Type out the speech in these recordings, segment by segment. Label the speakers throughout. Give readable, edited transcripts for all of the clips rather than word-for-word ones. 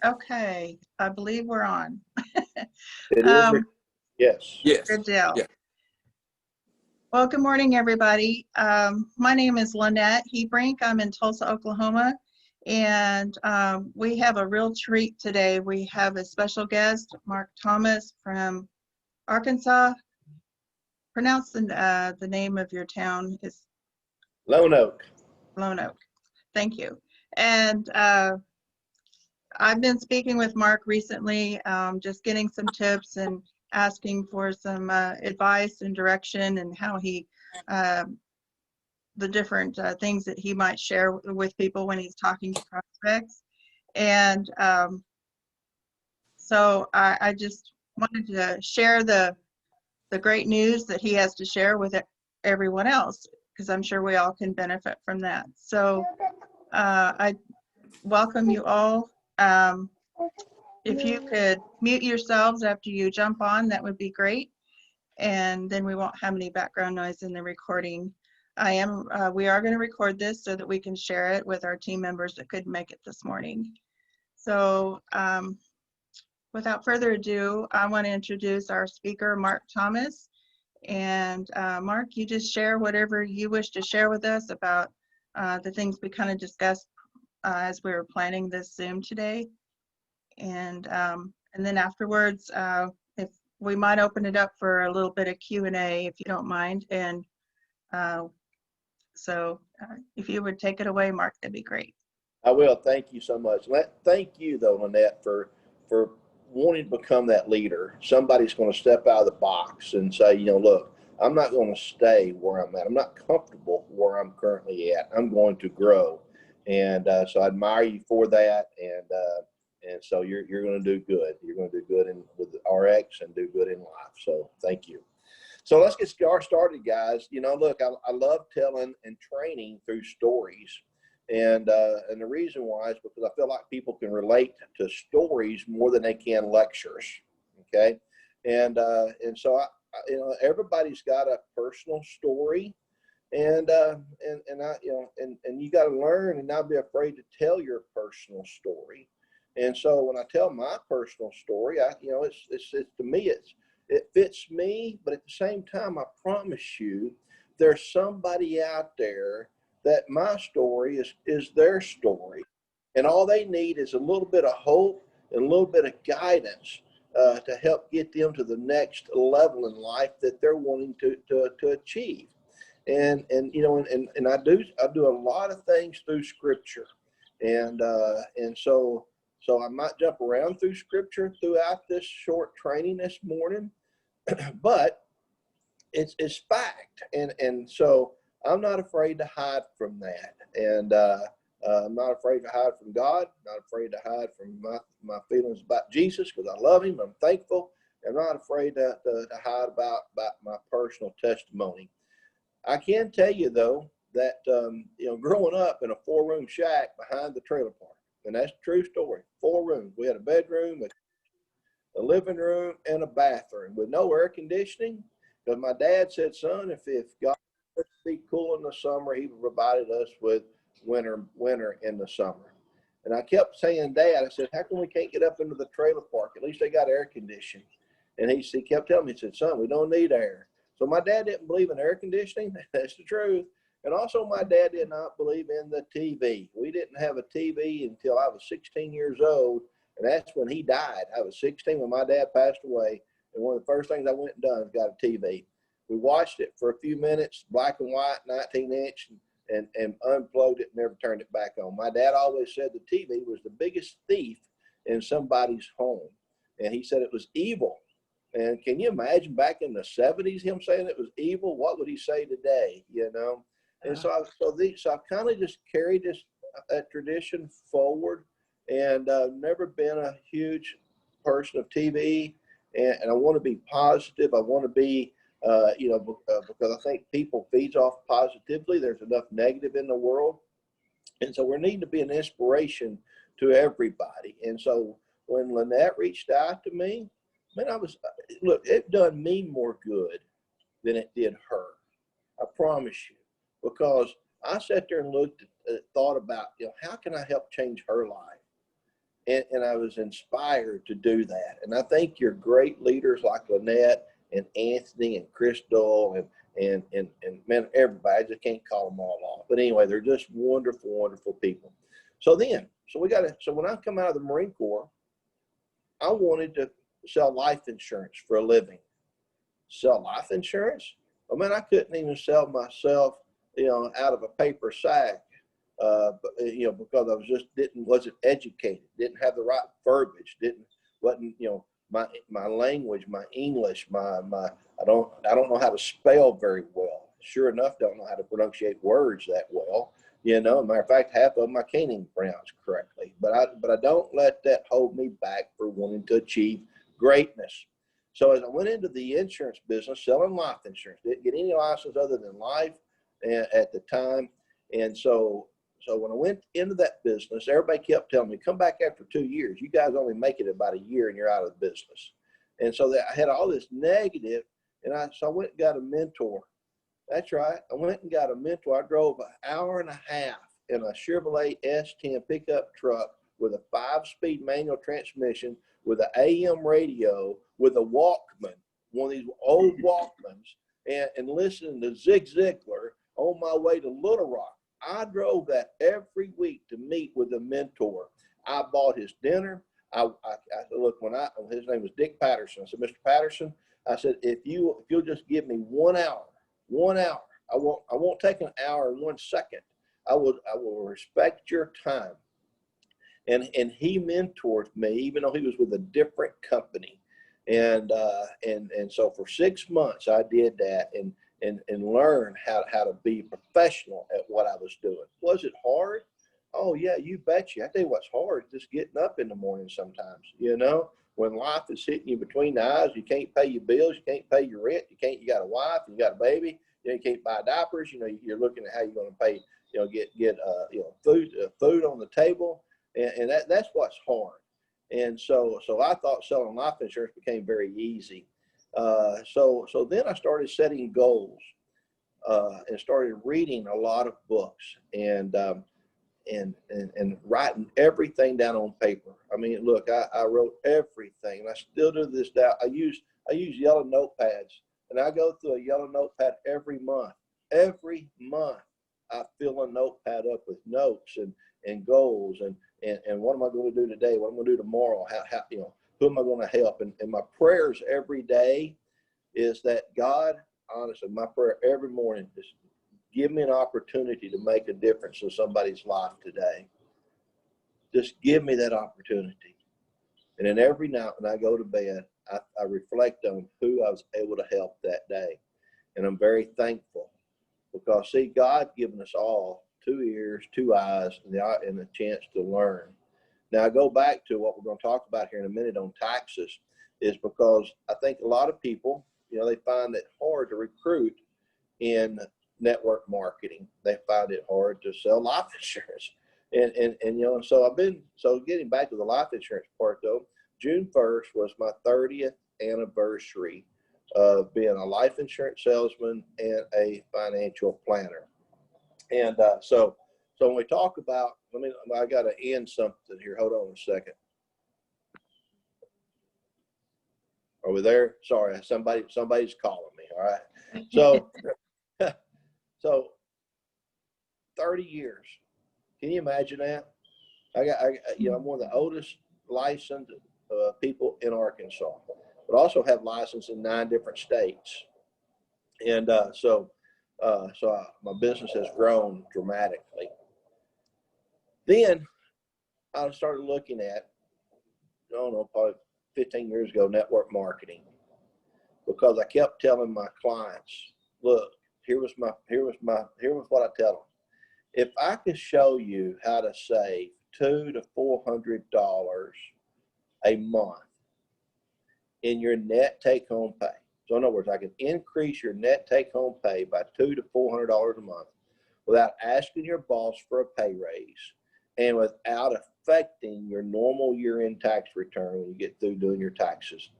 Speaker 1: Okay, I believe we're on.
Speaker 2: It is. Yes.
Speaker 3: Yes.
Speaker 1: Good deal.
Speaker 3: Yeah.
Speaker 1: Well, good morning, everybody. My name is Lenette Hebrink. I'm in Tulsa, Oklahoma, and we have a real treat today. We have a special guest, Mark Thomas from Arkansas. Pronounce the name of your town is
Speaker 2: Lone Oak.
Speaker 1: Lone Oak. Thank you. And I've been speaking with Mark recently, just getting some tips and asking for some advice and direction and how he, the different things that he might share with people when he's talking to prospects. And so I just wanted to share the great news that he has to share with everyone else, because I'm sure we all can benefit from that. So I welcome you all. If you could mute yourselves after you jump on, that would be great. And then we won't have any background noise in the recording. We are going to record this so that we can share it with our team members that couldn't make it this morning. So without further ado, I want to introduce our speaker, Mark Thomas. And Mark, you just share whatever you wish to share with us about the things we kind of discussed as we were planning this Zoom today. And then afterwards, if we might open it up for a little bit of Q&A, if you don't mind. And so if you would take it away, Mark, that'd be great.
Speaker 2: I will. Thank you so much. Thank you, though, Lenette, for wanting to become that leader. Somebody's going to step out of the box and say, you know, look, I'm not going to stay where I'm at. I'm not comfortable where I'm currently at. I'm going to grow. And so I admire you for that. And so you're going to do good. You're going to do good with RX and do good in life. So thank you. So let's get started, guys. You know, look, I love telling and training through stories. And the reason why is because I feel like people can relate to stories more than they can lectures. Okay. And so you know, everybody's got a personal story. And you got to learn and not be afraid to tell your personal story. And so when I tell my personal story, it's to me, it fits me, but at the same time, I promise you, there's somebody out there that my story is their story, and all they need is a little bit of hope and a little bit of guidance to help get them to the next level in life that they're wanting to achieve. And you know, and I do a lot of things through Scripture, and so I might jump around through Scripture throughout this short training this morning, but it's fact, and so I'm not afraid to hide from that, and I'm not afraid to hide from God, not afraid to hide from my feelings about Jesus, because I love Him, I'm thankful. I'm not afraid to hide about my personal testimony. I can tell you, though, that you know, growing up in a 4-room shack behind the trailer park, and that's a true story. 4 rooms. We had a bedroom, a living room, and a bathroom with no air conditioning. Because my dad said, son, if God wants to be cool in the summer, He provided us with winter in the summer. And I kept saying, Dad, I said, how come we can't get up into the trailer park? At least they got air conditioning. And he kept telling me, he said, son, we don't need air. So my dad didn't believe in air conditioning. That's the truth. And also my dad did not believe in the TV. We didn't have a TV until I was 16 years old. And that's when he died. I was 16 when my dad passed away. And one of the first things I went and done was got a TV. We watched it for a few minutes, black and white, 19-inch, and unplugged it and never turned it back on. My dad always said the TV was the biggest thief in somebody's home. And he said it was evil. And can you imagine back in the 70s, him saying it was evil? What would he say today, you know? And so I've kind of just carried that tradition forward, and never been a huge person of TV. And I want to be positive. I want to be, because I think people feeds off positively. There's enough negative in the world. And so we need to be an inspiration to everybody. And so when Lenette reached out to me, man, look, it done me more good than it did her. I promise you, because I sat there and thought about, you know, how can I help change her life? and I was inspired to do that. And I think you're great leaders like Lenette and Anthony and Crystal and man, everybody. I just can't call them all off. But anyway, they're just wonderful, wonderful people. So when I come out of the Marine Corps, I wanted to sell life insurance for a living. Sell life insurance? I mean, I couldn't even sell myself, out of a paper sack. Because I was wasn't educated, didn't have the right verbiage, wasn't my language, my English, I don't know how to spell very well. Sure enough, don't know how to pronunciate words that well. Matter of fact, half of them I can't even pronounce correctly. But I don't let that hold me back for wanting to achieve greatness. So as I went into the insurance business, selling life insurance, didn't get any license other than life at the time, and so when I went into that business, everybody kept telling me, come back after 2 years. You guys only make it about a year and you're out of the business. And so I had all this negative, and so I went and got a mentor. That's right. I went and got a mentor. I drove an hour and a half in a Chevrolet S10 pickup truck with a 5-speed manual transmission, with an AM radio, with a Walkman, one of these old Walkmans, and listening to Zig Ziglar on my way to Little Rock. I drove that every week to meet with a mentor. I bought his dinner. I said, look, his name was Dick Patterson. I said, Mr. Patterson, I said, if you'll just give me 1 hour, I won't take an hour and 1 second. I will respect your time. And he mentored me, even though he was with a different company. And so for 6 months I did that and learn how to be professional at what I was doing. Was it hard? Oh yeah, you betcha. I tell you what's hard, just getting up in the morning sometimes, when life is hitting you between the eyes, you can't pay your bills, you can't pay your rent, you got a wife, you got a baby, you can't buy diapers, you're looking at how you're going to pay, get food on the table, and that's what's hard. And so I thought selling life insurance became very easy. So then I started setting goals and started reading a lot of books and writing everything down on paper. I mean, look, I wrote everything, and I still do this now. I use yellow notepads, and I go through a yellow notepad every month. Every month, I fill a notepad up with notes and goals and what am I going to do today? What am I going to do tomorrow? How who am I going to help? And my prayers every day is that God, honestly, my prayer every morning is give me an opportunity to make a difference in somebody's life today. Just give me that opportunity. And then every night when I go to bed, I reflect on who I was able to help that day. And I'm very thankful because, see, God given us all 2 ears, 2 eyes, and a chance to learn. Now, I go back to what we're going to talk about here in a minute on taxes, is because I think a lot of people, they find it hard to recruit in network marketing. They find it hard to sell life insurance. And so getting back to the life insurance part though, June 1st was my 30th anniversary of being a life insurance salesman and a financial planner. And so when we talk about, I got to end something here. Hold on a second. Are we there? Sorry, somebody's calling me. All right. So 30 years. Can you imagine that? I'm one of the oldest licensed people in Arkansas, but also have license in 9 different states. And so my business has grown dramatically. Then I started looking at, I don't know, probably 15 years ago, network marketing, because I kept telling my clients, look, here was what I tell them. If I could show you how to save $200 to $400 a month in your net take-home pay. So in other words, I can increase your net take-home pay by $200 to $400 a month without asking your boss for a pay raise and without affecting your normal year-end tax return when you get through doing your taxes.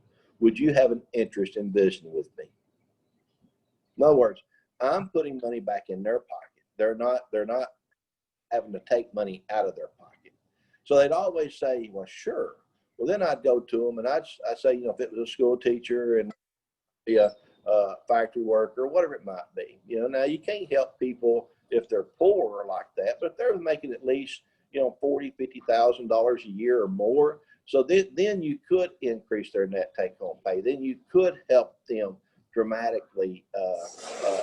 Speaker 2: Would you have an interest in visiting with me? In other words, I'm putting money back in their pocket. They're not having to take money out of their pocket. So they'd always say, well, sure. Well, then I'd go to them and I'd say, if it was a school teacher and be a factory worker, whatever it might be. Now you can't help people if they're poor like that, but if they're making at least, $40,000, $50,000 a year or more. So then you could increase their net take home pay. Then you could help them dramatically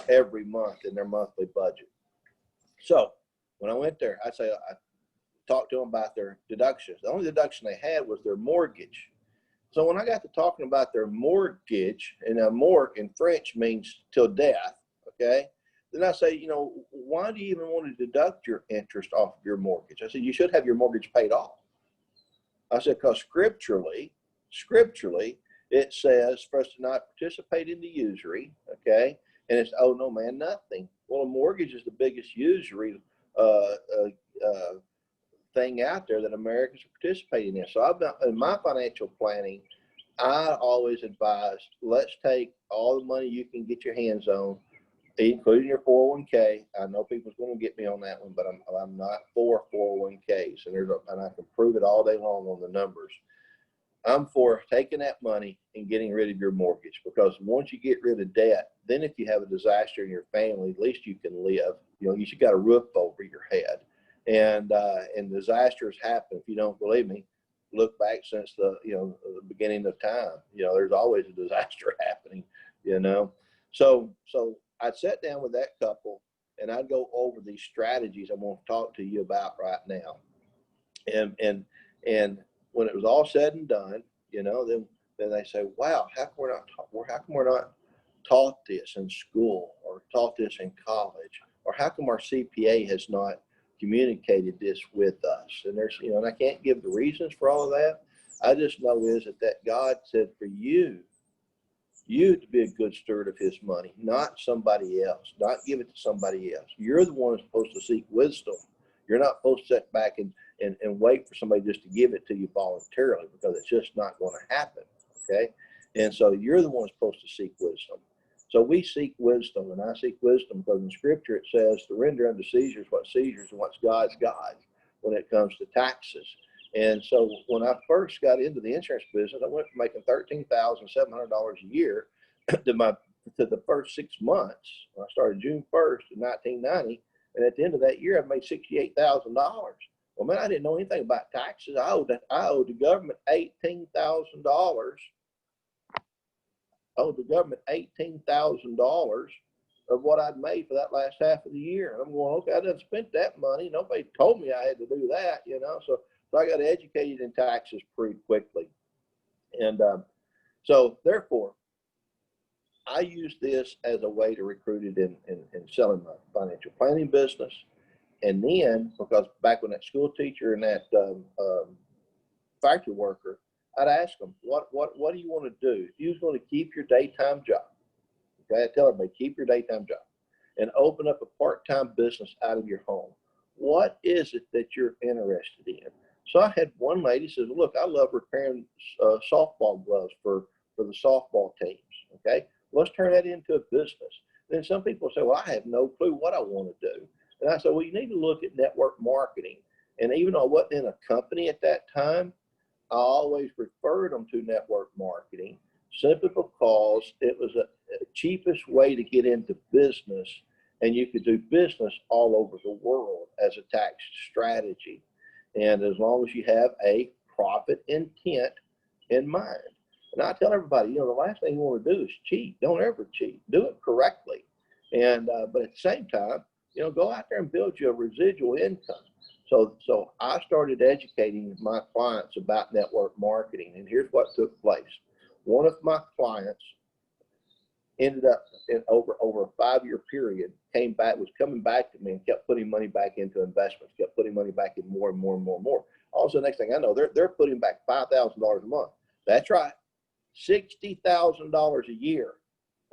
Speaker 2: every month in their monthly budget. So when I went there, I talked to them about their deductions. The only deduction they had was their mortgage. So when I got to talking about their mortgage, and a morgue in French means till death, okay? Then I say, why do you even want to deduct your interest off of your mortgage? I said, you should have your mortgage paid off. I said, because scripturally, it says for us to not participate in the usury, okay? And it's owe no man nothing. Well, a mortgage is the biggest usury thing out there that Americans are participating in. So in my financial planning, I always advise, let's take all the money you can get your hands on, including your 401k. I know people's going to get me on that one, but I'm not for 401ks, and I can prove it all day long on the numbers. I'm for taking that money and getting rid of your mortgage, because once you get rid of debt, then if you have a disaster in your family, at least you can live. You should got a roof over your head. And disasters happen. If you don't believe me, look back since the beginning of time. There's always a disaster happening. So I'd sit down with that couple and I'd go over these strategies I'm going to talk to you about right now. And when it was all said and done, then they say, wow, how come we're not taught this in school or taught this in college, or how come our CPA has not communicated this with us? And there's, and I can't give the reasons for all of that. I just know is that God said for you to be a good steward of his money, not somebody else, not give it to somebody else. You're the one who's supposed to seek wisdom. You're not supposed to sit back and wait for somebody just to give it to you voluntarily, because it's just not going to happen. Okay. And so you're the one who's supposed to seek wisdom. So we seek wisdom, and I seek wisdom because in scripture it says to render unto Caesar's what's Caesar's and what's God's when it comes to taxes. And so when I first got into the insurance business, I went from making $13,700 a year to the first 6 months. I started June 1st of 1990, and at the end of that year, I made $68,000. Well, man, I didn't know anything about taxes. I owed the government $18,000. I owed the government $18,000 of what I'd made for that last half of the year. And I'm going, okay, I done spent that money. Nobody told me I had to do that, So I got educated in taxes pretty quickly. And so therefore, I use this as a way to recruit it in selling my financial planning business. And then, because back when that school teacher and that factory worker, I'd ask them, what do you want to do? If you was going to keep your daytime job, okay, I tell everybody, keep your daytime job and open up a part-time business out of your home. What is it that you're interested in? So I had one lady says, look, I love repairing softball gloves for the softball teams. Okay, let's turn that into a business. Then some people say, well, I have no clue what I want to do. And I said, well, you need to look at network marketing. And even though I wasn't in a company at that time, I always referred them to network marketing simply because it was a cheapest way to get into business, and you could do business all over the world as a tax strategy. And as long as you have a profit intent in mind. And I tell everybody, the last thing you want to do is cheat. Don't ever cheat. Do it correctly. And but at the same time, go out there and build you a residual income. So I started educating my clients about network marketing, and here's what took place. One of my clients ended up over a 5-year period, was coming back to me and kept putting money back into investments, kept putting money back in more and more and more and more. Also, next thing I know, they're putting back $5,000 a month. That's right, $60,000 a year.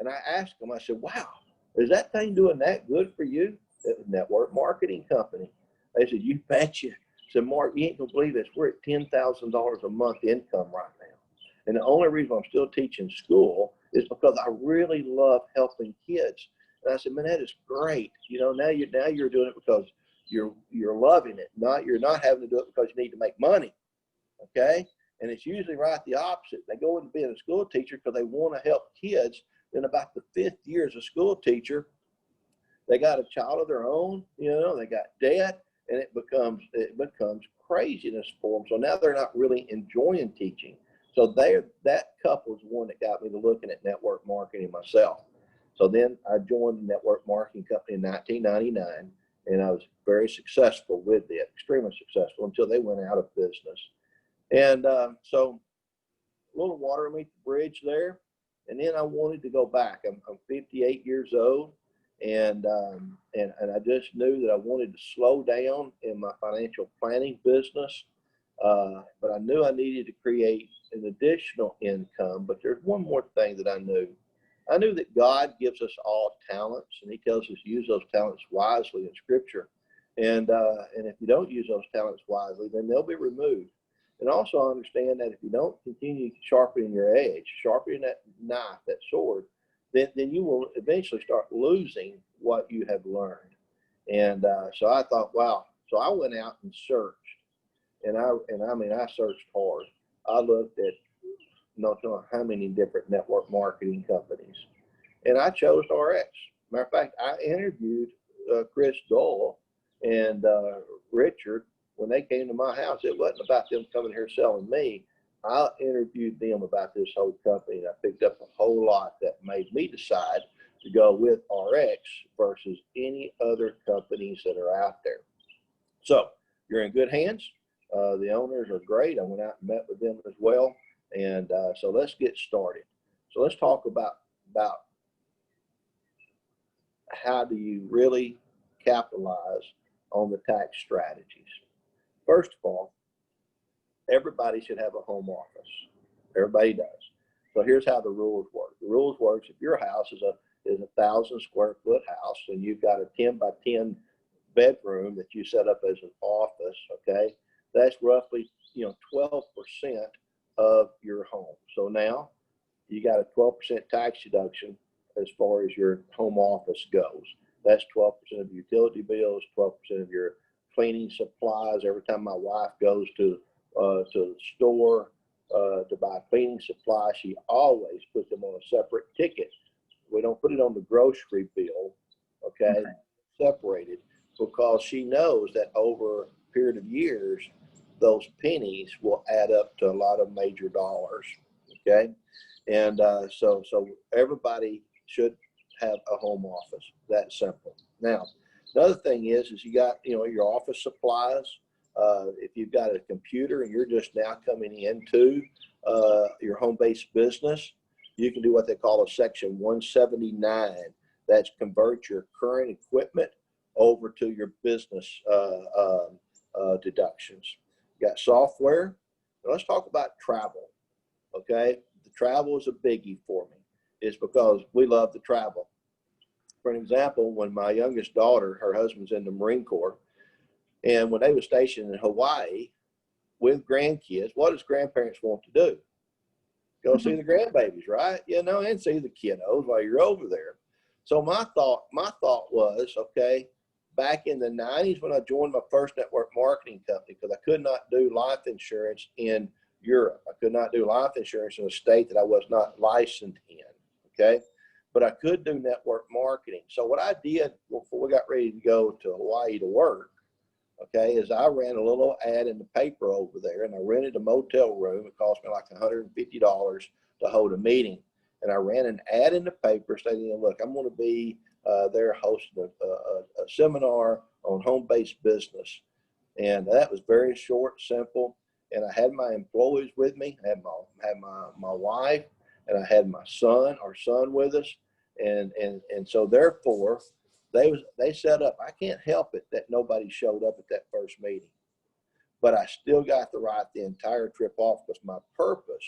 Speaker 2: And I asked them, I said, wow, is that thing doing that good for you? It was a network marketing company. They said, you betcha. I said, Mark, you ain't gonna believe this. We're at $10,000 a month income right now. And the only reason I'm still teaching school is because I really love helping kids. And I said, man, that is great. Now you're doing it because you're loving it. You're not having to do it because you need to make money. Okay. And it's usually right the opposite. They go into being a school teacher because they want to help kids. Then about the 5th year as a school teacher, they got a child of their own, they got debt, and it becomes craziness for them. So now they're not really enjoying teaching. So that couple is one that got me to looking at network marketing myself. So then I joined the network marketing company in 1999, and I was very successful with it, extremely successful, until they went out of business. And so a little water underneath the bridge there. And then I wanted to go back. I'm 58 years old, and I just knew that I wanted to slow down in my financial planning business. But I knew I needed to create an additional income. But there's one more thing that I knew. I knew that God gives us all talents, and he tells us to use those talents wisely in Scripture. And if you don't use those talents wisely, then they'll be removed. And also I understand that if you don't continue sharpening your edge, sharpening that knife, that sword, then you will eventually start losing what you have learned. And so I thought, wow. So I went out and searched, and I searched hard. I looked at not knowing how many different network marketing companies, and I chose RX. Matter of fact, I interviewed Chris Dole and Richard. When they came to my house, it wasn't about them coming here selling me. I interviewed them about this whole company, and I picked up a whole lot that made me decide to go with RX versus any other companies that are out there. So you're in good hands. The owners are great. I went out and met with them as well. And so let's get started. So let's talk about how do you really capitalize on the tax strategies. First of all, everybody should have a home office. Everybody does. So here's how the rules work. The rules works if your house is a 1,000 square foot house and you've got a 10 by 10 bedroom that you set up as an office, okay, that's roughly 12% of your home. So now you got a 12% tax deduction as far as your home office goes. That's 12% of utility bills, 12% of your cleaning supplies. Every time my wife goes to the store to buy cleaning supplies, she always puts them on a separate ticket. We don't put it on the grocery bill, okay, separated, because she knows that over a period of years, those pennies will add up to a lot of major dollars, okay? And so everybody should have a home office. That simple. Now, another thing is you got, your office supplies. If you've got a computer and you're just now coming into your home-based business, you can do what they call a Section 179. That's convert your current equipment over to your business deductions. You got software. Now let's talk about travel, okay? The travel is a biggie for me. It's because we love to travel. For an example, when my youngest daughter, her husband's in the Marine Corps, and when they were stationed in Hawaii with grandkids, what does grandparents want to do? Go see the grandbabies, right? And see the kiddos while you're over there. So my thought was, okay, back in the 90s when I joined my first network marketing company, because I could not do life insurance in Europe. I could not do life insurance in a state that I was not licensed in, okay? But I could do network marketing. So what I did before we got ready to go to Hawaii to work, okay, is I ran a little ad in the paper over there, and I rented a motel room. It cost me like $150 to hold a meeting. And I ran an ad in the paper stating, look, I'm going to be there hosting a seminar on home-based business. And that was very short, simple. And I had my employees with me. I had my wife, and I had our son with us. And so therefore, they set up. I can't help it that nobody showed up at that first meeting, but I still got to write the entire trip off because my purpose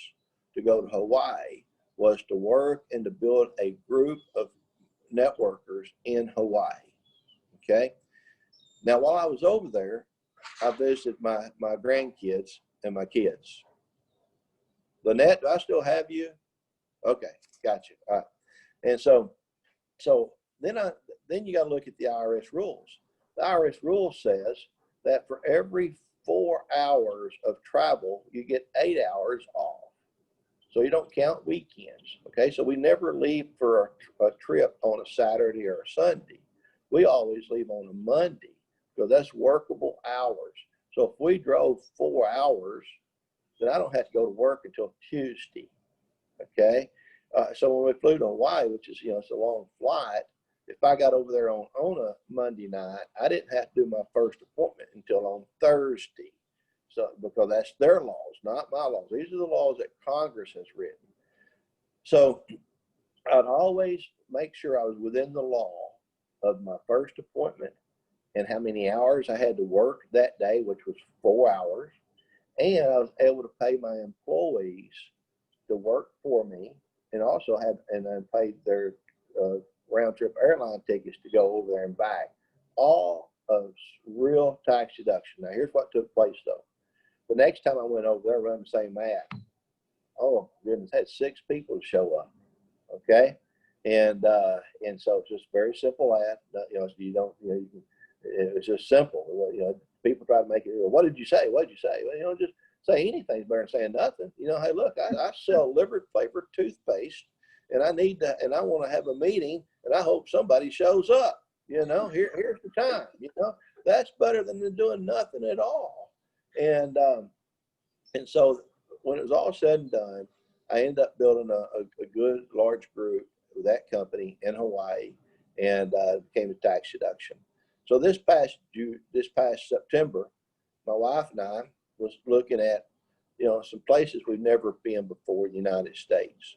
Speaker 2: to go to Hawaii was to work and to build a group of networkers in Hawaii. Okay. Now, while I was over there, I visited my grandkids and my kids. Lenette, do I still have you? Okay, got you. All right. And so then you got to look at the IRS rules. The IRS rule says that for every 4 hours of travel, you get 8 hours off. So you don't count weekends, okay? So we never leave for a trip on a Saturday or a Sunday. We always leave on a Monday because that's workable hours. So if we drove 4 hours, then I don't have to go to work until Tuesday, okay? So when we flew to Hawaii, which is, it's a long flight, if I got over there on a Monday night, I didn't have to do my first appointment until on Thursday. So, because that's their laws, not my laws. These are the laws that Congress has written. So I'd always make sure I was within the law of my first appointment and how many hours I had to work that day, which was 4 hours. And I was able to pay my employees to work for me and also then paid their round trip airline tickets to go over there and back. All of real tax deduction. Now here's what took place though. The next time I went over there, run the same ad. Oh goodness, had 6 people show up. Okay, and so it's just very simple ad. It's just simple. People try to make it. What did you say? What did you say? Well, just say anything's better than saying nothing. Hey, look, I sell liver flavored toothpaste, and I want to have a meeting, and I hope somebody shows up. Here's the time. That's better than doing nothing at all. And so when it was all said and done, I ended up building a good large group with that company in Hawaii, and became a tax deduction. So this past September, my wife and I was looking at some places we've never been before in the United States,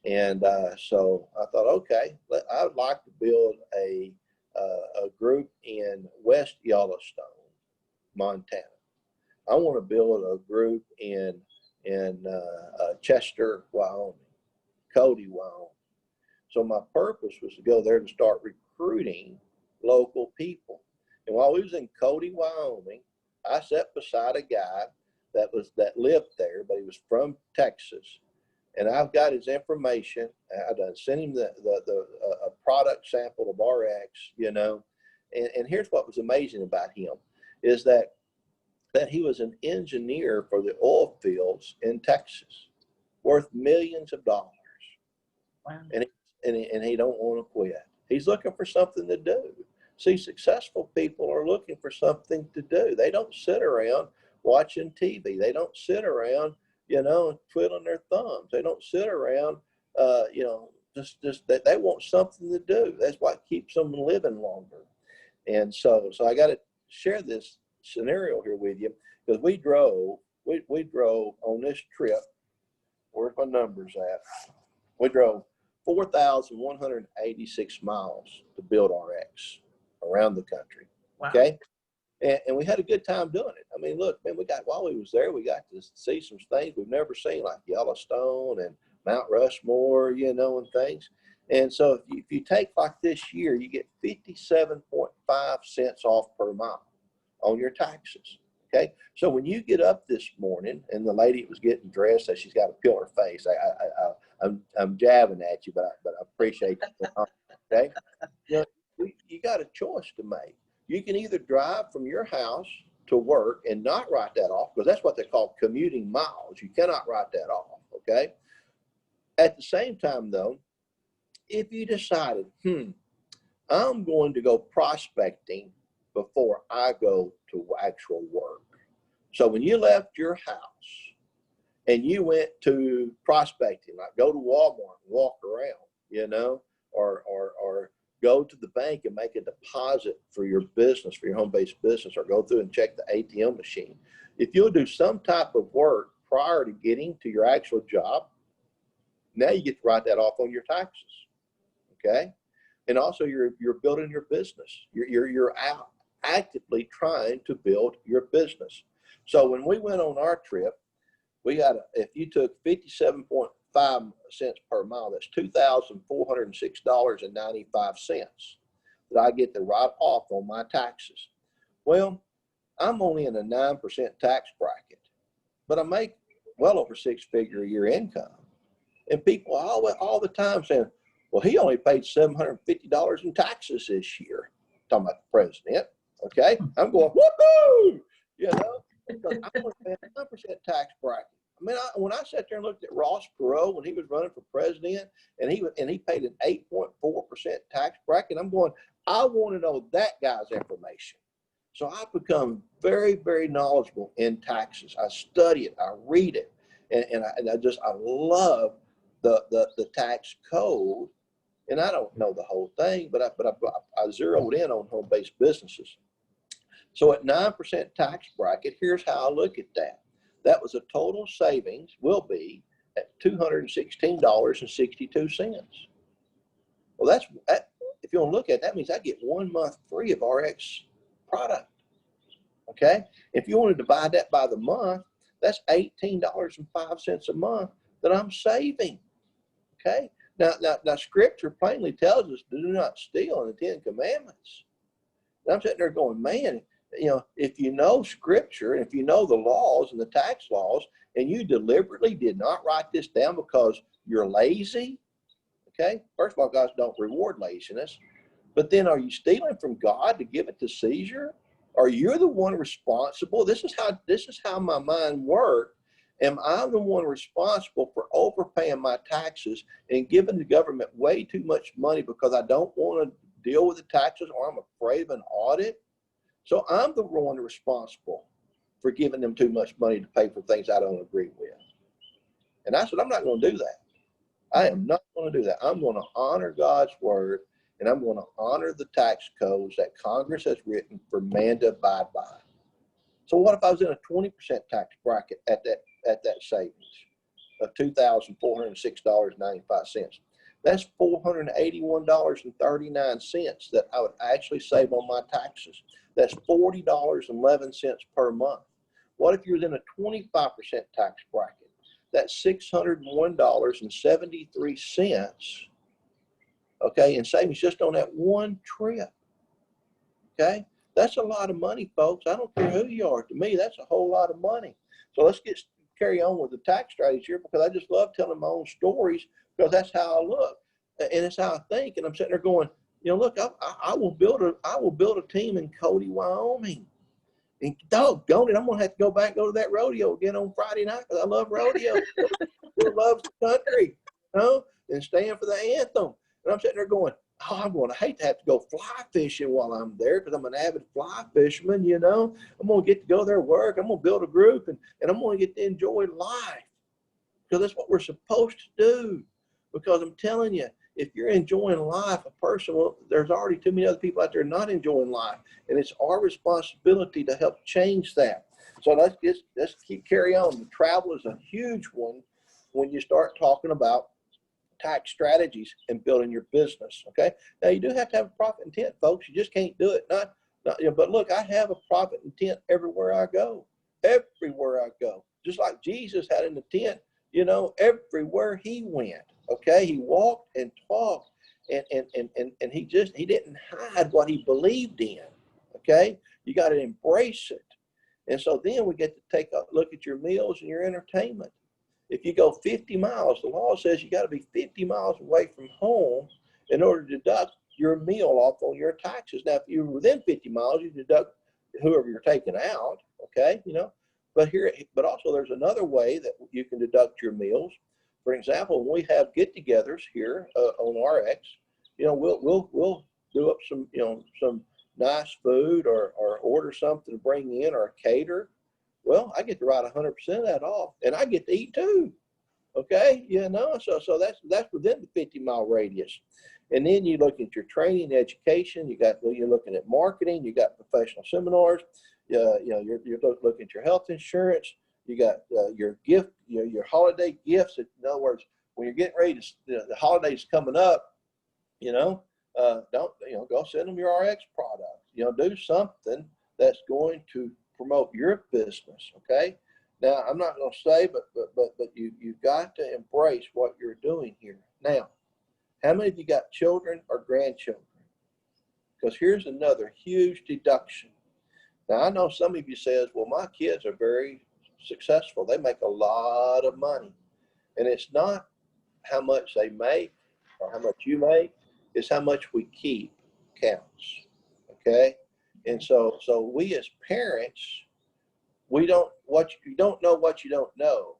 Speaker 2: and so I thought, okay, I would like to build a group in West Yellowstone, Montana. I want to build a group in Chester, Wyoming, Cody, Wyoming. So my purpose was to go there and start recruiting local people. And while we was in Cody, Wyoming, I sat beside a guy that lived there, but he was from Texas. And I've got his information. I done sent him a product sample of RX, And here's what was amazing about him is that he was an engineer for the oil fields in Texas, worth millions of dollars.
Speaker 1: Wow.
Speaker 2: And he don't want to quit. He's looking for something to do. See, successful people are looking for something to do. They don't sit around watching TV. They don't sit around, twiddling their thumbs. They don't sit around, just that they want something to do. That's what keeps them living longer. And so I got to share this scenario here with you because we drove on this trip. Where's my numbers at? We drove 4,186 miles to build RX around the country.
Speaker 1: Wow.
Speaker 2: Okay. And we had a good time doing it. I mean, look, man, while we was there, we got to see some things we've never seen, like Yellowstone and Mount Rushmore, and things. And so if you take like this year, you get 57.5 cents off per mile on your taxes. Okay. So when you get up this morning and the lady was getting dressed, she's got to peel her face. I'm jabbing at you, but I appreciate it. Okay. You got a choice to make. You can either drive from your house to work and not write that off, because that's what they call commuting miles. You cannot write that off. Okay. At the same time, though, if you decided, I'm going to go prospecting before I go to actual work. So when you left your house and you went to prospecting, like go to Walmart and walk around, or go to the bank and make a deposit for your business, for your home-based business, or go through and check the ATM machine. If you'll do some type of work prior to getting to your actual job, now you get to write that off on your taxes. Okay. And also you're building your business. You're out actively trying to build your business. So when we went on our trip, if you took 57.5 cents per mile, that's $2,406.95 that I get to write off on my taxes. Well, I'm only in a 9% tax bracket, but I make well over 6-figure a year income. And people all the time saying, well, he only paid $750 in taxes this year. Talking about the president. Okay, I'm going, woohoo! You know, because I want to pay a 9% tax bracket. I mean, when I sat there and looked at Ross Perot when he was running for president, and he paid an 8.4% tax bracket, I'm going, I want to know that guy's information. So I've become very, very knowledgeable in taxes. I study it, I read it, and I love the tax code. And I don't know the whole thing, but I zeroed in on home-based businesses. So at 9% tax bracket, here's how I look at that. That was a total savings will be at $216.62. Well, if you want to look at it, that means I get 1 month free of RX product. Okay. If you want to divide that by the month, that's $18.05 a month that I'm saving. Okay. Now, Scripture plainly tells us to do not steal in the 10 Commandments. And I'm sitting there going, man, you know, if you know Scripture, and if you know the laws and the tax laws, and you deliberately did not write this down because you're lazy, okay? First of all, God don't reward laziness. But then, are you stealing from God to give it to Caesar? Are you the one responsible? This is how my mind works. Am I the one responsible for overpaying my taxes and giving the government way too much money because I don't want to deal with the taxes, or I'm afraid of an audit? So I'm the one responsible for giving them too much money to pay for things I don't agree with. And I said, I'm not going to do that. I am not going to do that. I'm going to honor God's word, and I'm going to honor the tax codes that Congress has written for man to abide by. So what if I was in a 20% tax bracket at that savings of $2,406.95? That's $481.39 that I would actually save on my taxes. That's $40.11 per month. What if you're in a 25% tax bracket? That's $601.73. Okay, and savings just on that one trip. Okay, that's a lot of money, folks. I don't care who you are. To me, that's a whole lot of money. So let's carry on with the tax strategy here, because I just love telling my own stories, because that's how I look and it's how I think. And I'm sitting there going, you know, look, I will build a team in Cody, Wyoming. And doggone it, I'm gonna have to go back and go to that rodeo again on Friday night, because I love rodeo. Who loves the country, you know, and stand for the anthem. And I'm sitting there going, oh, I'm going to hate to have to go fly fishing while I'm there, because I'm an avid fly fisherman, you know. I'm going to get to go there, work. I'm going to build a group, and I'm going to get to enjoy life, because that's what we're supposed to do. Because I'm telling you, if you're enjoying life, there's already too many other people out there not enjoying life. And it's our responsibility to help change that. So let's carry on. The travel is a huge one when you start talking about tax strategies and building your business. Okay. Now you do have to have a profit intent, folks. You just can't do it. Not, you know, but look, I have a profit intent everywhere I go. Everywhere I go. Just like Jesus had an intent, you know, everywhere he went. Okay. He walked and talked, and he didn't hide what he believed in. Okay. You got to embrace it. And so then we get to take a look at your meals and your entertainment. If you go 50 miles, the law says you got to be 50 miles away from home in order to deduct your meal off on your taxes. Now, if you're within 50 miles, you deduct whoever you're taking out, okay, you know. But also there's another way that you can deduct your meals. For example, when we have get-togethers here on RX, you know, we'll do up some nice food, or order something to bring in, or cater. Well, I get to write 100% of that off, and I get to eat too. Okay, you know, so that's within the 50-mile radius. And then you look at your training, education. You're looking at marketing. You got professional seminars. You know, you're looking at your health insurance. You got your gift, your holiday gifts. In other words, when you're getting ready to, the holidays coming up, you know, go send them your RX product. You know, do something that's going to promote your business. Okay. Now, I'm not going to say, but you've got to embrace what you're doing here. Now, how many of you got children or grandchildren? Because here's another huge deduction. Now, I know some of you says, well, my kids are very successful. They make a lot of money. And it's not how much they make or how much you make. It's how much we keep counts. Okay. And so we as parents, you don't know what you don't know.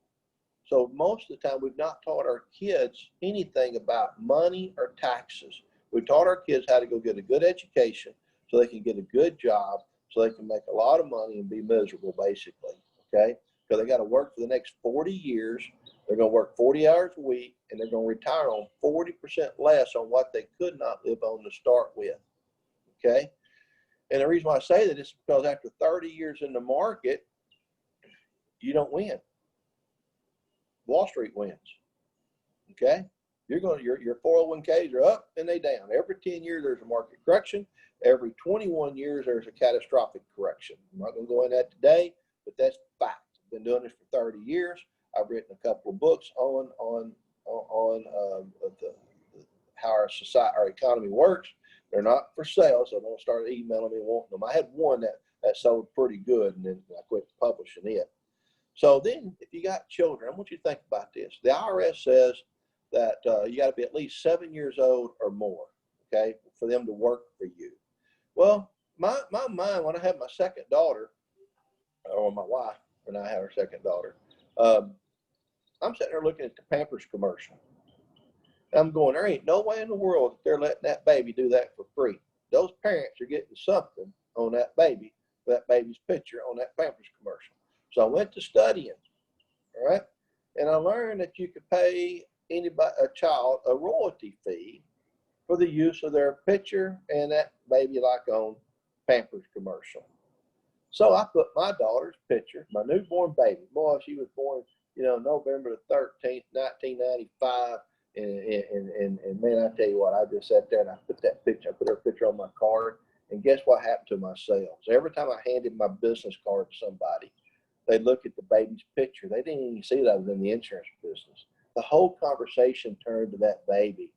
Speaker 2: So most of the time, we've not taught our kids anything about money or taxes. We taught our kids how to go get a good education so they can get a good job, so they can make a lot of money and be miserable, basically, okay? Because they got to work for the next 40 years. They're going to work 40 hours a week, and they're going to retire on 40% less on what they could not live on to start with, okay? And the reason why I say that is because after 30 years in the market, you don't win. Wall Street wins, okay? Your 401ks are up and they down. Every 10 years, there's a market correction. Every 21 years, there's a catastrophic correction. I'm not going to go into that today, but that's fact. I've been doing this for 30 years. I've written a couple of books on how our economy works. They're not for sale, so don't start emailing me wanting them. I had one that sold pretty good, and then I quit publishing it. So then, if you got children, I want you to think about this. The IRS says that you got to be at least 7 years old or more, okay, for them to work for you. Well, my mind, when I had my second daughter, or my wife, when I had her second daughter, I'm sitting there looking at the Pampers commercial. I'm going, there ain't no way in the world that they're letting that baby do that for free. Those parents are getting something on that baby, that baby's picture on that Pampers commercial. So I went to studying, all right? And I learned that you could pay a child a royalty fee for the use of their picture and that baby like on Pampers commercial. So I put my daughter's picture, my newborn baby. Boy, she was born, November the 13th, 1995. And man, I tell you what, I just sat there and I put her picture on my card. And guess what happened to my sales? Every time I handed my business card to somebody, they look at the baby's picture. They didn't even see that I was in the insurance business. The whole conversation turned to that baby.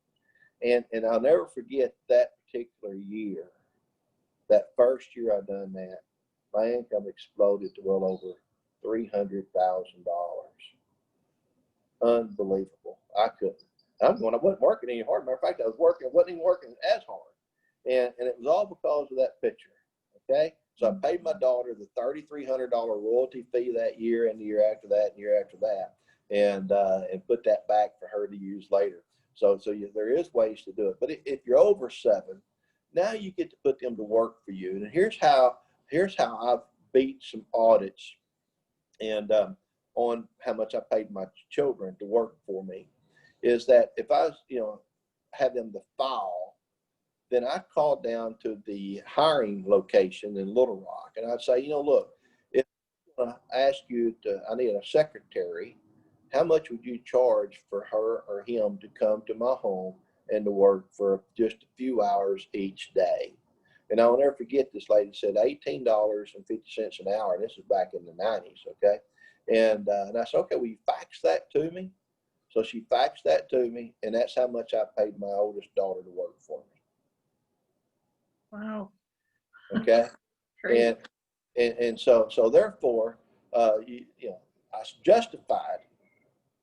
Speaker 2: And I'll never forget that particular year, that first year I done that, my income exploded to well over $300,000. Unbelievable. I wasn't working any hard. Matter of fact, I wasn't even working as hard. And it was all because of that picture, okay? So I paid my daughter the $3,300 royalty fee that year and the year after that and the year after that, and put that back for her to use later. So there is ways to do it. But if you're over 7, now you get to put them to work for you. And here's how I've beat some audits and on how much I paid my children to work for me, is that if I have them to file, then I called down to the hiring location in Little Rock, and I'd say, look, if I'm going to ask you I need a secretary, how much would you charge for her or him to come to my home and to work for just a few hours each day? And I'll never forget, this lady said $18.50 an hour, and this is back in the 90s, okay? And I said, okay, will you fax that to me? So she faxed that to me, and that's how much I paid my oldest daughter to work for me.
Speaker 1: Wow.
Speaker 2: Okay. And so therefore, I justified,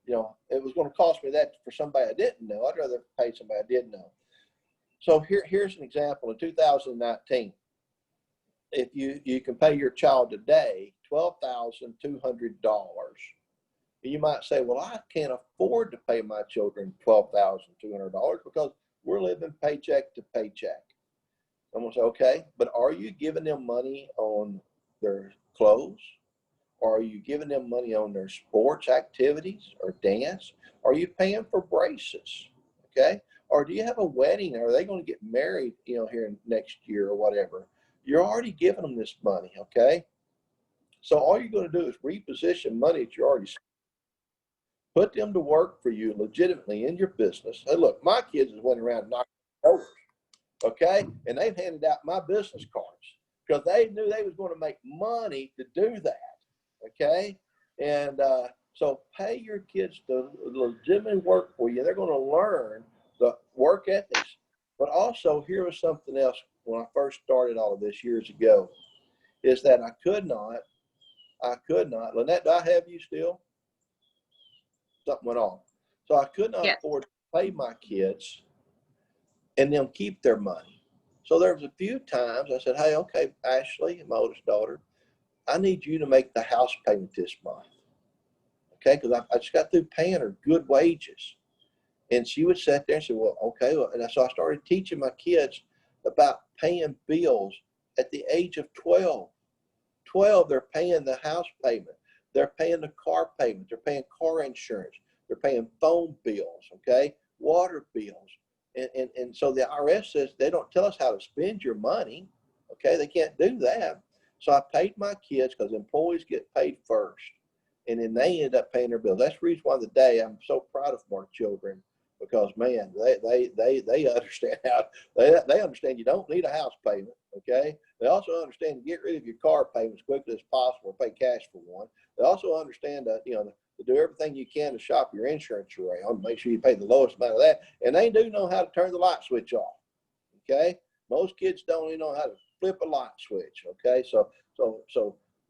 Speaker 2: it was going to cost me that for somebody I didn't know. I'd rather pay somebody I did know. So here's an example. In 2019, if you can pay your child today $12,200, you might say, well, I can't afford to pay my children $12,200 because we're living paycheck to paycheck. I'm going to say, okay, but are you giving them money on their clothes? Or are you giving them money on their sports activities or dance? Are you paying for braces? Okay. Or do you have a wedding? Or are they going to get married, here next year or whatever? You're already giving them this money. Okay. So all you're going to do is reposition money that you're already spent. Put them to work for you legitimately in your business. Hey, look, my kids has went around knocking doors. Okay, and they've handed out my business cards because they knew they was going to make money to do that. Okay, and so pay your kids to legitimately work for you. They're going to learn the work ethics. But also, here was something else when I first started all of this years ago, is that I could not, Lenette, do I have you still? Something went on. So I could not afford to pay my kids and them keep their money. So there was a few times I said, hey, okay, Ashley, my oldest daughter, I need you to make the house payment this month. Okay, because I just got through paying her good wages. And she would sit there and say, well, okay. Well, and so I started teaching my kids about paying bills at the age of 12. 12, they're paying the house payment. They're paying the car payment. They're paying car insurance. They're paying phone bills, okay, water bills. And so the IRS says they don't tell us how to spend your money, okay? They can't do that. So I paid my kids because employees get paid first, and then they end up paying their bills. That's the reason why today I'm so proud of our children, because man, they understand how they understand you don't need a house payment, okay? They also understand to get rid of your car payment as quickly as possible, pay cash for one. They also understand that, you know, to do everything you can to shop your insurance around, make sure you pay the lowest amount of that. And they do know how to turn the light switch off, okay? Most kids don't even know how to flip a light switch, okay? So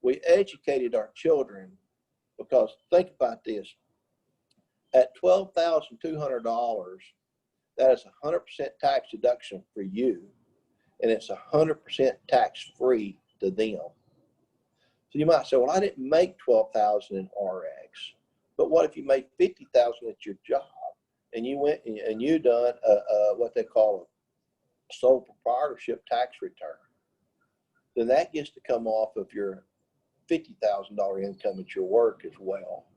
Speaker 2: we educated our children, because think about this. At $12,200, that is 100% tax deduction for you, and it's 100% tax free to them. So you might say, well, I didn't make $12,000 in RX, but what if you made $50,000 at your job, and you went and you done what they call a sole proprietorship tax return? Then that gets to come off of your $50,000 income at your work as well.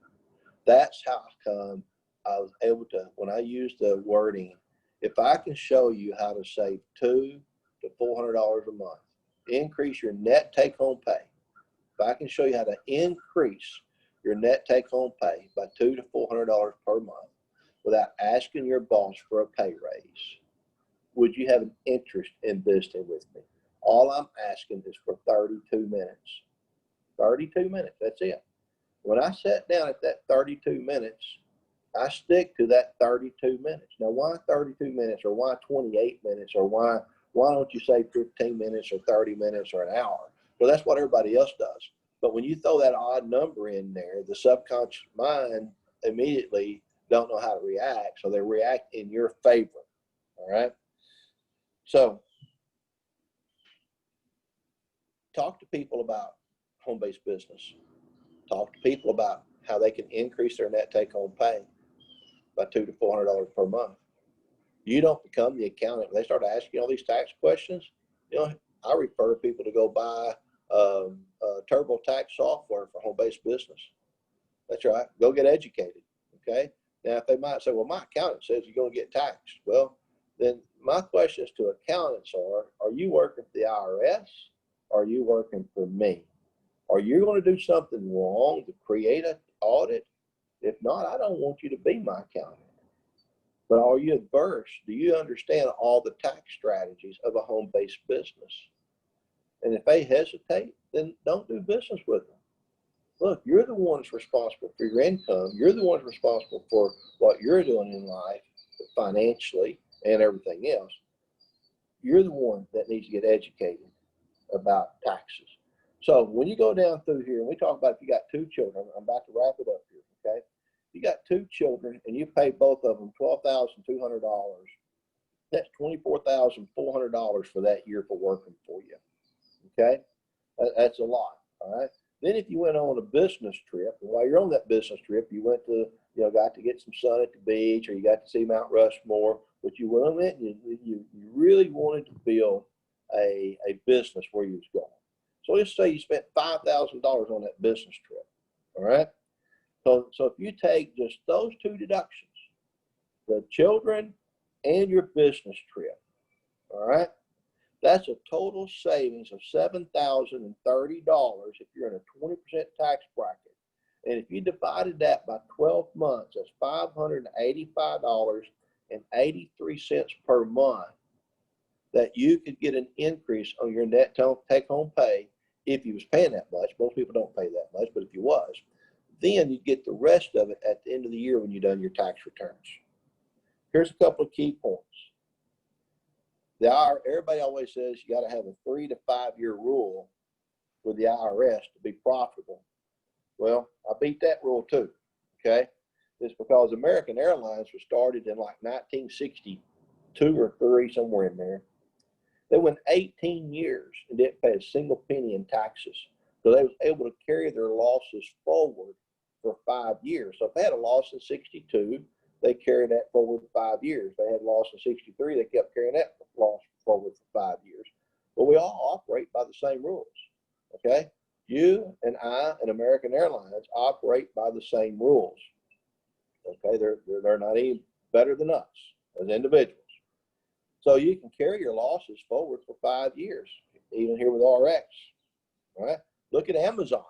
Speaker 2: That's how come I was able to, when I use the wording, if I can show you how to save $200 to $400 a month, increase your net take-home pay. If I can show you how to increase your net take-home pay by $200 to $400 per month without asking your boss for a pay raise, would you have an interest in visiting with me? All I'm asking is for 32 minutes. 32 minutes, that's it. When I sat down at that 32 minutes, I stick to that 32 minutes. Now, why 32 minutes, or why 28 minutes, or why don't you say 15 minutes or 30 minutes or an hour? Well, that's what everybody else does. But when you throw that odd number in there, the subconscious mind immediately don't know how to react, so they react in your favor, all right? So talk to people about home-based business. Talk to people about how they can increase their net take-home pay by $200 to $400 per month. You don't become the accountant. When they start asking all these tax questions, you know, I refer people to go buy TurboTax software for home-based business. That's right. Go get educated. Okay. Now, if they might say, well, my accountant says you're going to get taxed. Well, then my questions to accountants are you working for the IRS? Or are you working for me? Are you going to do something wrong to create an audit? If not, I don't want you to be my accountant. But are you adverse? Do you understand all the tax strategies of a home-based business? And if they hesitate, then don't do business with them. Look, you're the ones responsible for your income. You're the ones responsible for what you're doing in life financially and everything else. You're the one that needs to get educated about taxes. So when you go down through here, and we talk about if you got two children, I'm about to wrap it up here, okay? If you got two children and you pay both of them $12,200, that's $24,400 for that year for working for you, okay? That's a lot, all right? Then if you went on a business trip, and while you're on that business trip, you went to, you know, got to get some sun at the beach, or you got to see Mount Rushmore, but you went on it and you really wanted to build a business where you was going. So let's say you spent $5,000 on that business trip, all right? So if you take just those two deductions, the children and your business trip, all right, that's a total savings of $7,030 if you're in a 20% tax bracket. And if you divided that by 12 months, that's $585.83 per month that you could get an increase on your net take-home pay if you was paying that much. Most people don't pay that much, but if you was, then you get the rest of it at the end of the year when you've done your tax returns. Here's a couple of key points. Everybody always says you got to have a 3 to 5 year rule with the IRS to be profitable. Well, I beat that rule too, okay? It's because American Airlines was started in like 1962 or 3, somewhere in there. They went 18 years and didn't pay a single penny in taxes. So they was able to carry their losses forward for 5 years. So if they had a loss in 62, they carried that forward 5 years. They had a loss in 63, they kept carrying that loss forward for 5 years. But we all operate by the same rules, okay? You and I and American Airlines operate by the same rules, okay? They're not any better than us as individuals. So you can carry your losses forward for 5 years, even here with RX, all right? Look at Amazon.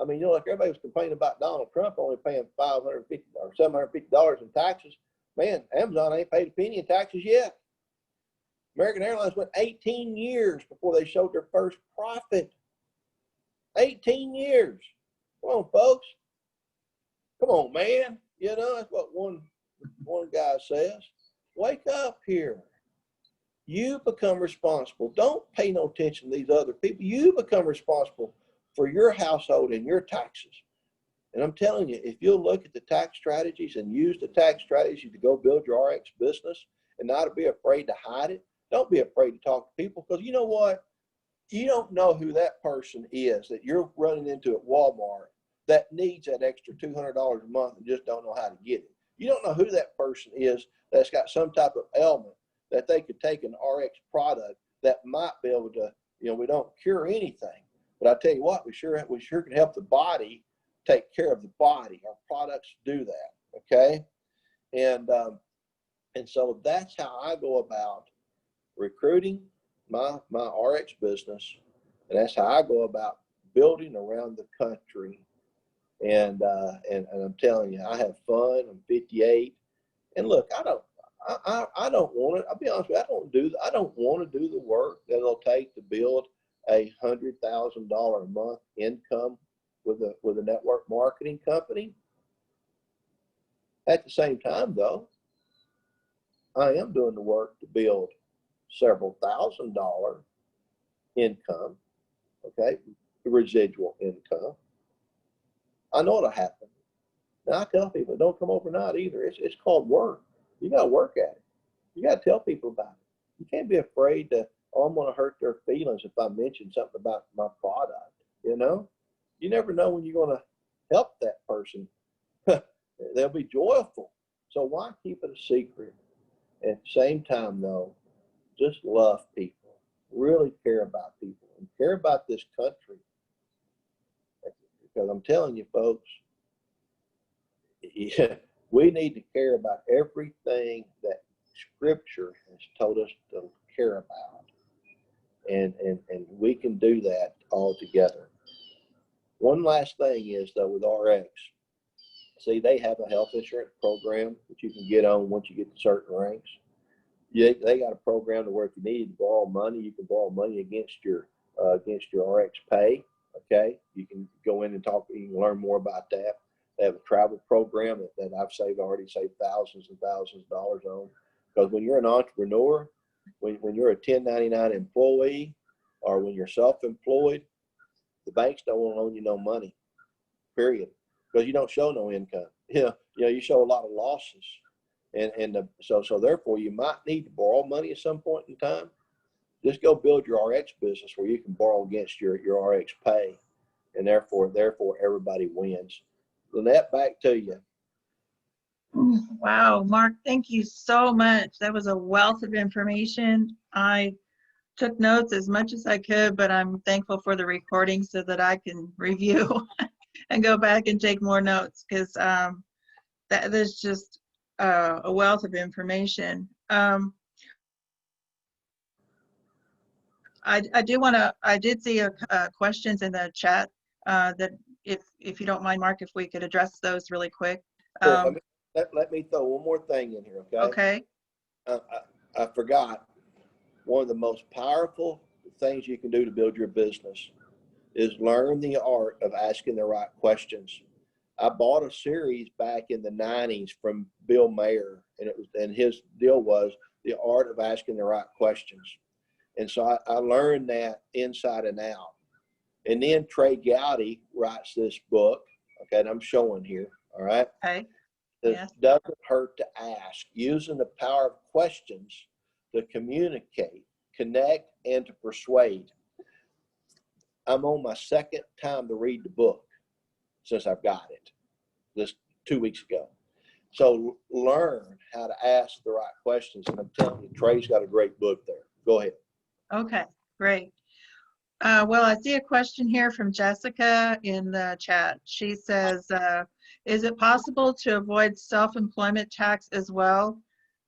Speaker 2: I mean, like everybody was complaining about Donald Trump only paying $550 or $750 in taxes. Man, Amazon ain't paid a penny in taxes yet. American Airlines went 18 years before they showed their first profit. 18 years. Come on, folks. Come on, man. You know, that's what one guy says. Wake up here. You become responsible. Don't pay no attention to these other people. You become responsible for your household and your taxes. And I'm telling you, if you'll look at the tax strategies and use the tax strategies to go build your RX business and not be afraid to hide it, don't be afraid to talk to people, because you know what? You don't know who that person is that you're running into at Walmart that needs that extra $200 a month and just don't know how to get it. You don't know who that person is that's got some type of ailment that they could take an RX product that might be able to, you know, we don't cure anything. But I tell you what, we sure can help the body take care of the body. Our products do that, okay? And so that's how I go about recruiting my RX business, and that's how I go about building around the country. And I'm telling you, I have fun. I'm 58, and look, I don't want it. I'll be honest with you, I don't want to do the work that it'll take to build a $100,000 a month income with a network marketing company. At the same time, though, I am doing the work to build several $1,000 income, okay, residual income. I know it'll happen. Now I tell people, don't come overnight either. It's called work. You got to work at it. You got to tell people about it. You can't be afraid to, oh, I'm going to hurt their feelings if I mention something about my product. You know, you never know when you're going to help that person. They'll be joyful. So why keep it a secret? At the same time, though, just love people, really care about people, and care about this country. Because I'm telling you, folks, yeah, we need to care about everything that Scripture has told us to care about. And we can do that all together. One last thing is, though, with RX, see, they have a health insurance program that you can get on once you get to certain ranks. Yeah, they got a program to where if you need to borrow money, you can borrow money against your RX pay. Okay, you can go in and talk. You can learn more about that. They have a travel program that I've already saved thousands and thousands of dollars on. Because when you're an entrepreneur, when you're a 1099 employee, or when you're self-employed, the banks don't want to loan you no money, period. Because you don't show no income. You show a lot of losses. So therefore, you might need to borrow money at some point in time. Just go build your RX business where you can borrow against your RX pay, and therefore everybody wins. Lenette, back to you.
Speaker 1: Wow, Mark, thank you so much. That was a wealth of information. I took notes as much as I could, but I'm thankful for the recording so that I can review and go back and take more notes, because there's just a wealth of information. I did see questions in the chat that if you don't mind, Mark, if we could address those really quick.
Speaker 2: Sure, let me throw one more thing in here, okay?
Speaker 1: Okay.
Speaker 2: I forgot. One of the most powerful things you can do to build your business is learn the art of asking the right questions. I bought a series back in the 90s from Bill Mayer, and his deal was the art of asking the right questions. And so I learned that inside and out. And then Trey Gowdy writes this book, okay, and I'm showing here, all right?
Speaker 1: Okay.
Speaker 2: It doesn't hurt to ask, using the power of questions to communicate. connect and to persuade. I'm on my second time to read the book since I've got it, this 2 weeks ago. So learn how to ask the right questions. And I'm telling you, Trey's got a great book there. Go ahead.
Speaker 1: Okay, great. Well, I see a question here from Jessica in the chat. She says, is it possible to avoid self-employment tax as well?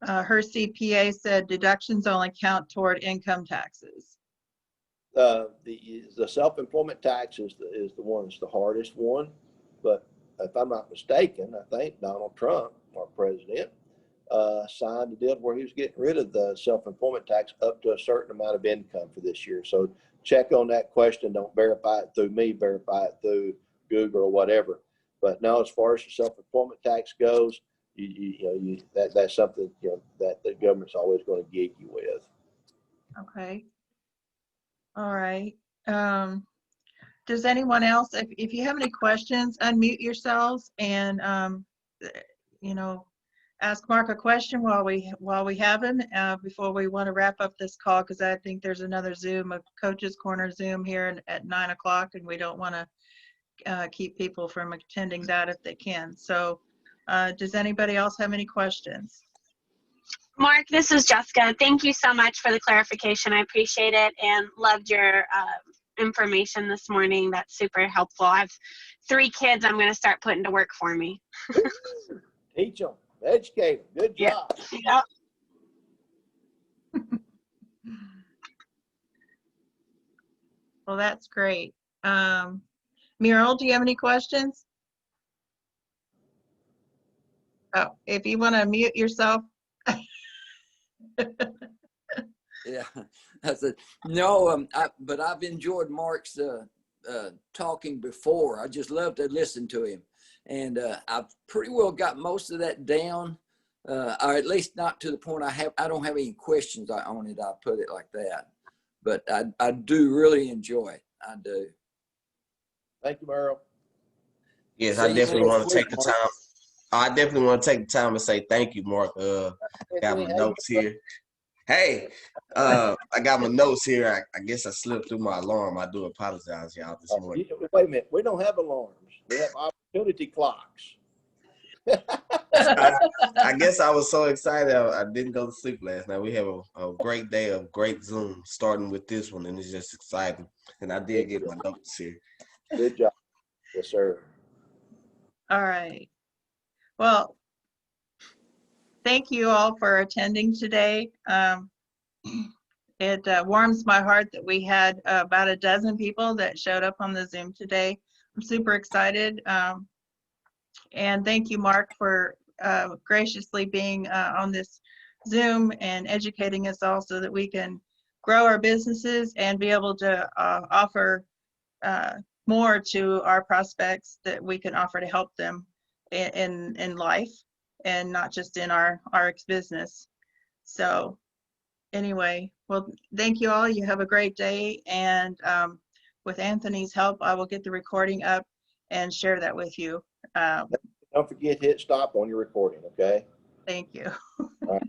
Speaker 1: Her CPA said deductions only count toward income taxes.
Speaker 2: The self-employment tax is the one that's the hardest one. But if I'm not mistaken, I think Donald Trump, our president, signed a deal where he was getting rid of the self-employment tax up to a certain amount of income for this year. So check on that question. Don't verify it through me, verify it through Google or whatever. But no, as far as the self-employment tax goes, that's something that the government's always going to gig you with.
Speaker 1: Okay. All right. Does anyone else, if you have any questions, unmute yourselves and ask Mark a question while we have him before we want to wrap up this call, because I think there's another Zoom, a Coach's Corner Zoom here at 9 o'clock, and we don't want to keep people from attending that if they can. So does anybody else have any questions?
Speaker 3: Mark, this is Jessica. Thank you so much for the clarification. I appreciate it and loved your information this morning. That's super helpful. I have 3 kids I'm going to start putting to work for me.
Speaker 2: Teach them, educate them. Good job.
Speaker 3: Yep.
Speaker 1: Well, that's great. Muriel, do you have any questions? Oh, if you want to mute yourself.
Speaker 4: Yeah, I said no. But I've enjoyed Mark's talking before. I just love to listen to him, and I've pretty well got most of that down, or at least not to the point I don't have any questions on it. I put it like that, but I do really enjoy it. I do.
Speaker 2: Thank you, Merle.
Speaker 5: Yes, I definitely want to take the time. I definitely want to take the time and say thank you, Mark. Got my notes here. Hey, I got my notes here. I guess I slipped through my alarm. I do apologize, y'all, this morning.
Speaker 2: Wait a minute. We don't have alarms. We have opportunity clocks.
Speaker 5: I guess I was so excited I didn't go to sleep last night. We have a great day of great Zoom, starting with this one, and it's just exciting. And I did get my notes here.
Speaker 2: Good job. Yes, sir.
Speaker 1: All right. Well, thank you all for attending today. It warms my heart that we had about a dozen people that showed up on the Zoom today. I'm super excited. And thank you, Mark, for graciously being on this Zoom and educating us all so that we can grow our businesses and be able to offer more to our prospects that we can offer to help them in life and not just in our business. So anyway, well, thank you all. You have a great day. And with Anthony's help, I will get the recording up and share that with you.
Speaker 2: Don't forget to hit stop on your recording, okay?
Speaker 1: Thank you.
Speaker 2: All right.